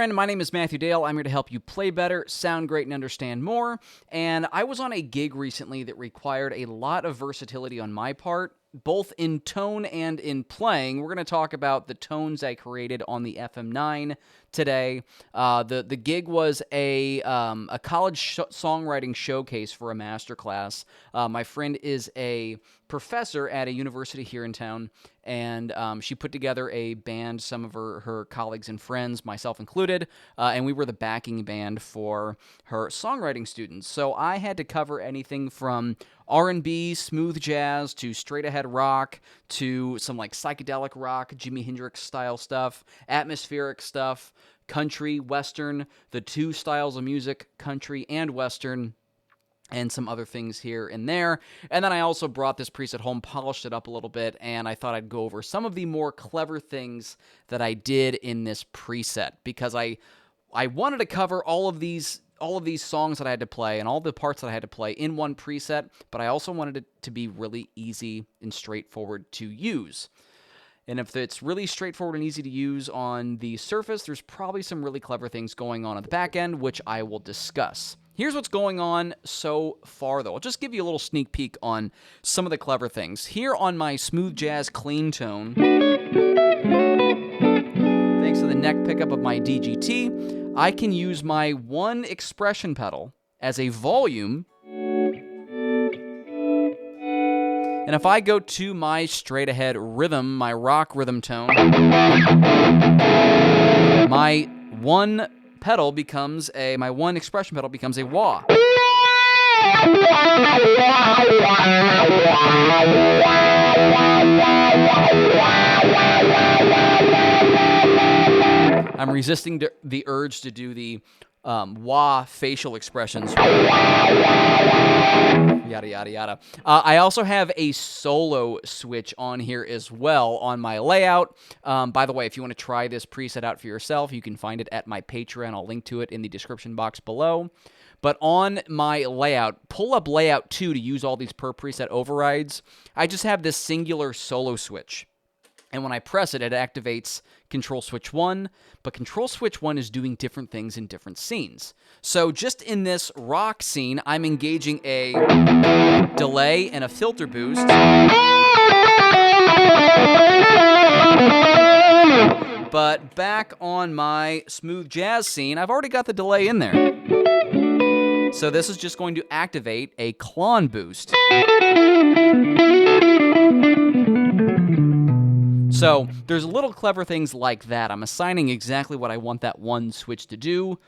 friend. My name is Matthew Dale. I'm here to help you play better, sound great, and understand more. And I was on a gig recently that required a lot of versatility on my part, both in tone and in playing. We're going to talk about the tones I created on the FM9 today. The gig was a college songwriting showcase for a masterclass. My friend is a professor at a university here in town, and she put together a band, some of her colleagues and friends, myself included, and we were the backing band for her songwriting students. So I had to cover anything from R&B, smooth jazz, to straight-ahead rock, to some like psychedelic rock, Jimi Hendrix style stuff, atmospheric stuff, country, western, the two styles of music, country and western, and some other things here and there. And then I also brought this preset home, polished it up a little bit, and I thought I'd go over some of the more clever things that I did in this preset, because I wanted to cover all of these songs that I had to play and all the parts that I had to play in one preset, but I also wanted it to be really easy and straightforward to use. And if it's really straightforward and easy to use on the surface, there's probably some really clever things going on at the back end, which I will discuss. Here's what's going on so far, though. I'll just give you a little sneak peek on some of the clever things. Here on my smooth jazz clean tone, thanks to the neck pickup of my DGT, I can use my one expression pedal as a volume. And if I go to my straight ahead rhythm, my rock rhythm tone, my one expression pedal becomes a wah. I'm resisting the urge to do the wah facial expressions. Yada, yada, yada. I also have a solo switch on here as well on my layout. By the way, if you want to try this preset out for yourself, you can find it at my Patreon. I'll link to it in the description box below. But on my layout, pull up layout 2 to use all these per preset overrides. I just have this singular solo switch. And when I press it, it activates Control Switch 1, but Control Switch 1 is doing different things in different scenes. So just in this rock scene, I'm engaging a delay and a filter boost. But back on my smooth jazz scene, I've already got the delay in there. So this is just going to activate a clone boost. So there's little clever things like that. I'm assigning exactly what I want that one switch to do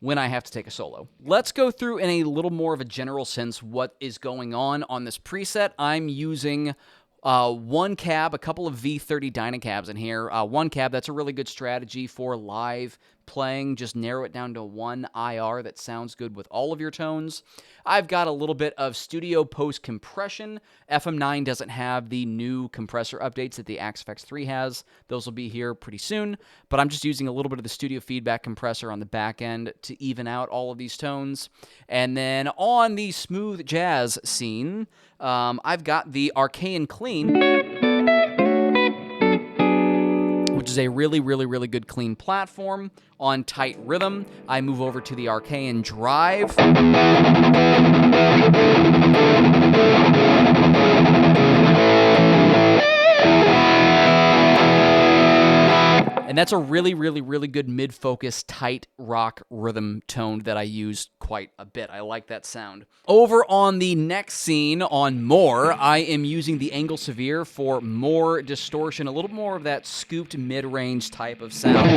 when I have to take a solo. Let's go through in a little more of a general sense what is going on this preset. I'm using one cab, a couple of V30 Dynacabs in here. One cab, that's a really good strategy for live playing. Just narrow it down to one IR that sounds good with all of your tones. I've got a little bit of studio post compression. FM9 doesn't have the new compressor updates that the Axe-Fx 3 has. Those will be here pretty soon, but I'm just using a little bit of the studio feedback compressor on the back end to even out all of these tones. And then on the smooth jazz scene, I've got the Archaean Clean, which is a really, really, really good clean platform. On tight rhythm, I move over to the Archaean Drive. And that's a really, really, really good mid-focus, tight rock rhythm tone that I use quite a bit. I like that sound. Over on the next scene, on More, I am using the Angle Severe for more distortion, a little more of that scooped mid-range type of sound.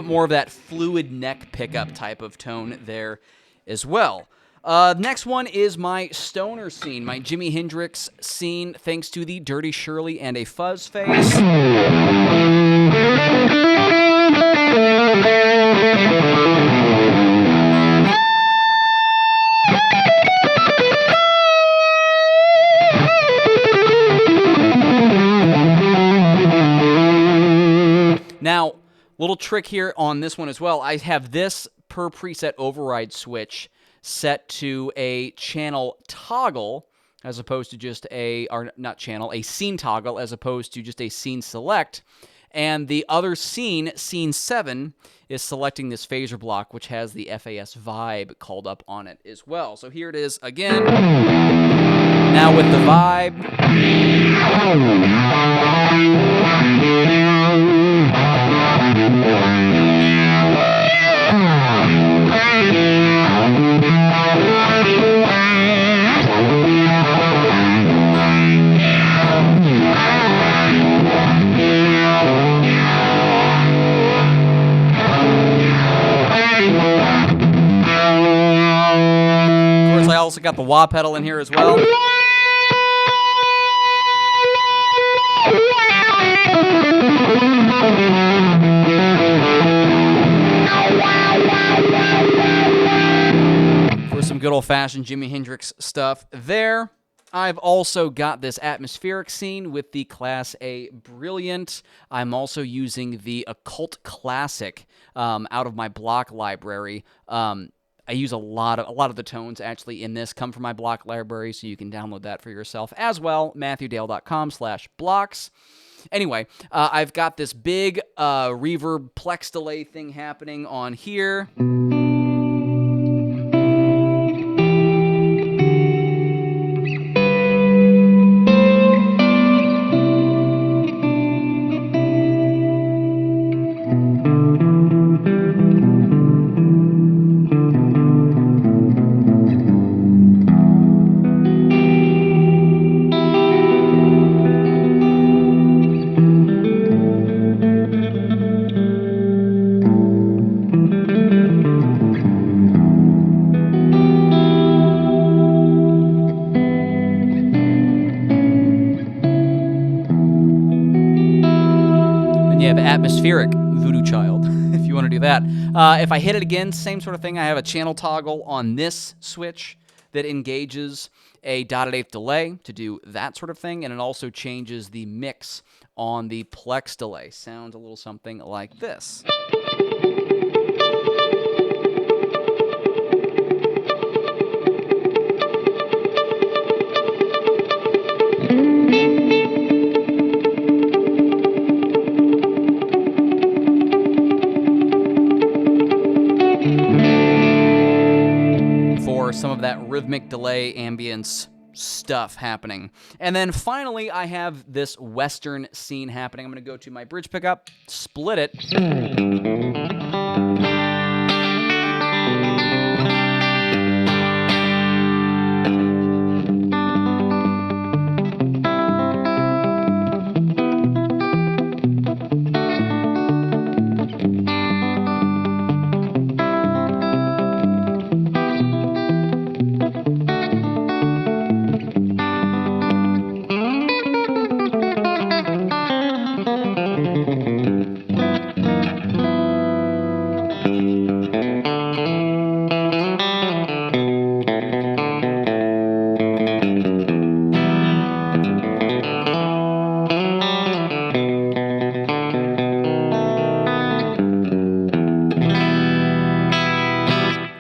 More of that fluid neck pickup type of tone there as well. Next one is my stoner scene, my Jimi Hendrix scene, thanks to the Dirty Shirley and a fuzz face. Now, little trick here on this one as well. I have this per preset override switch set to a channel toggle as opposed to just a scene toggle as opposed to just a scene select. And the other scene, scene 7, is selecting this phaser block, which has the FAS vibe called up on it as well. So here it is again. Now with the vibe. I also got the wah pedal in here as well. For some good old-fashioned Jimi Hendrix stuff there. I've also got this atmospheric scene with the Class A Brilliant. I'm also using the Occult Classic out of my block library. I use a lot of the tones actually in this come from my block library, so you can download that for yourself as well. MatthewDale.com/blocks. Anyway, I've got this big reverb plex delay thing happening on here. You have atmospheric Voodoo Child, if you want to do that. If I hit it again, same sort of thing. I have a channel toggle on this switch that engages a dotted eighth delay to do that sort of thing, and it also changes the mix on the plex delay. Sounds a little something like this. Some of that rhythmic delay ambience stuff happening. And then finally, I have this Western scene happening. I'm going to go to my bridge pickup, split it.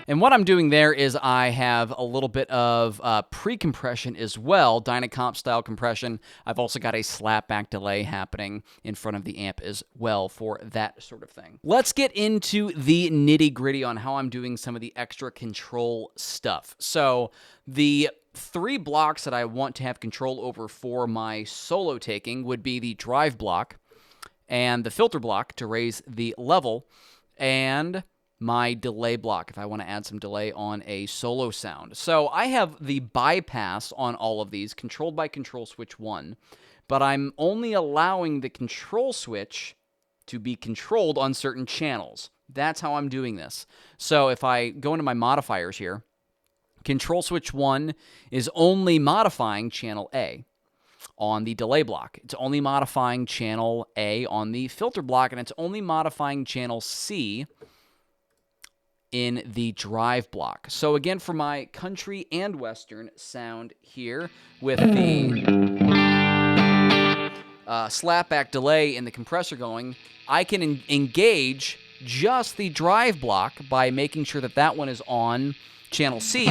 And what I'm doing there is I have a little bit of pre-compression as well, Dynacomp style compression. I've also got a slapback delay happening in front of the amp as well for that sort of thing. Let's get into the nitty-gritty on how I'm doing some of the extra control stuff. So the 3 blocks that I want to have control over for my solo taking would be the drive block and the filter block to raise the level, and my delay block if I want to add some delay on a solo sound. So I have the bypass on all of these controlled by control switch 1, but I'm only allowing the control switch to be controlled on certain channels. That's how I'm doing this. So if I go into my modifiers here, control switch 1 is only modifying channel A on the delay block. It's only modifying channel A on the filter block, and it's only modifying channel C in the drive block. So again, for my country and western sound here with the slapback delay and the compressor going, I can engage just the drive block by making sure that that one is on channel C.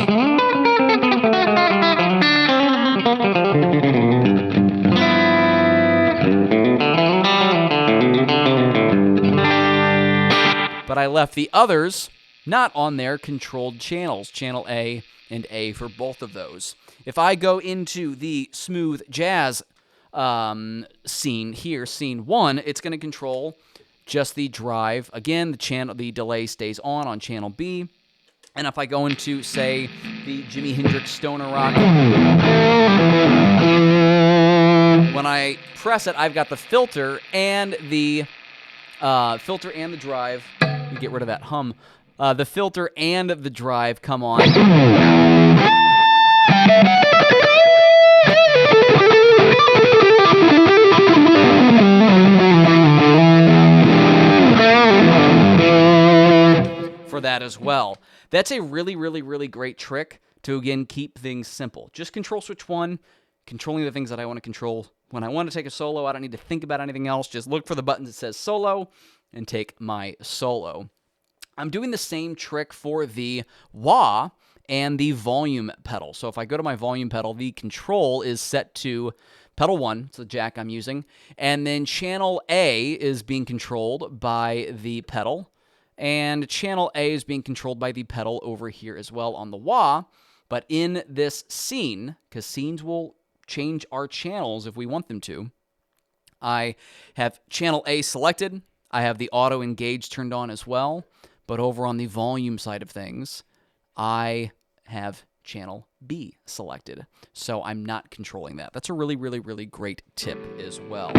But I left the others not on their controlled channels, channel A and A for both of those. If I go into the smooth jazz scene here, scene 1, it's going to control just the drive. Again, the delay stays on channel B. And if I go into, say, the Jimi Hendrix Stoner Rock, when I press it, I've got the filter and the drive. Let me get rid of that hum. The filter and the drive come on. For that as well. That's a really, really, really great trick to, again, keep things simple. Just control switch 1, controlling the things that I want to control. When I want to take a solo, I don't need to think about anything else. Just look for the button that says solo and take my solo. I'm doing the same trick for the wah and the volume pedal. So if I go to my volume pedal, the control is set to pedal 1, it's the jack I'm using, and then channel A is being controlled by the pedal, and channel A is being controlled by the pedal over here as well on the wah. But in this scene, because scenes will change our channels if we want them to, I have channel A selected, I have the auto engage turned on as well, but over on the volume side of things, I have channel B selected. So I'm not controlling that. That's a really, really, really great tip as well.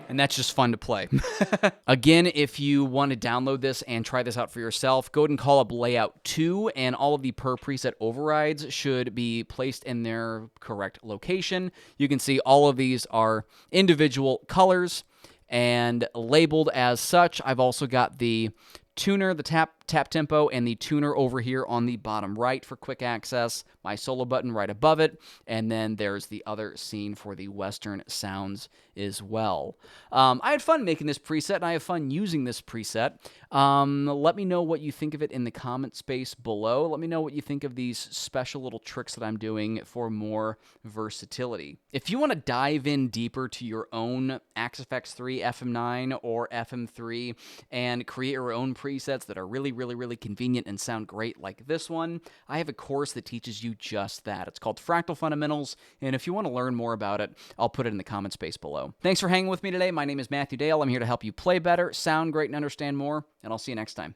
And that's just fun to play. Again, if you want to download this and try this out for yourself, go ahead and call up Layout 2, and all of the per preset overrides should be placed in their correct location. You can see all of these are individual colors and labeled as such. I've also got the tuner, the tap tempo, and the tuner over here on the bottom right for quick access, my solo button right above it, and then there's the other scene for the Western sounds as well. I had fun making this preset, and I have fun using this preset. Let me know what you think of it in the comment space below. Let me know what you think of these special little tricks that I'm doing for more versatility. If you want to dive in deeper to your own Axe FX3, FM9, or FM3 and create your own presets that are really, really convenient and sound great like this one, I have a course that teaches you just that. It's called Fractal Fundamentals, and if you want to learn more about it, I'll put it in the comment space below. Thanks for hanging with me today. My name is Matthew Dale. I'm here to help you play better, sound great, and understand more, and I'll see you next time.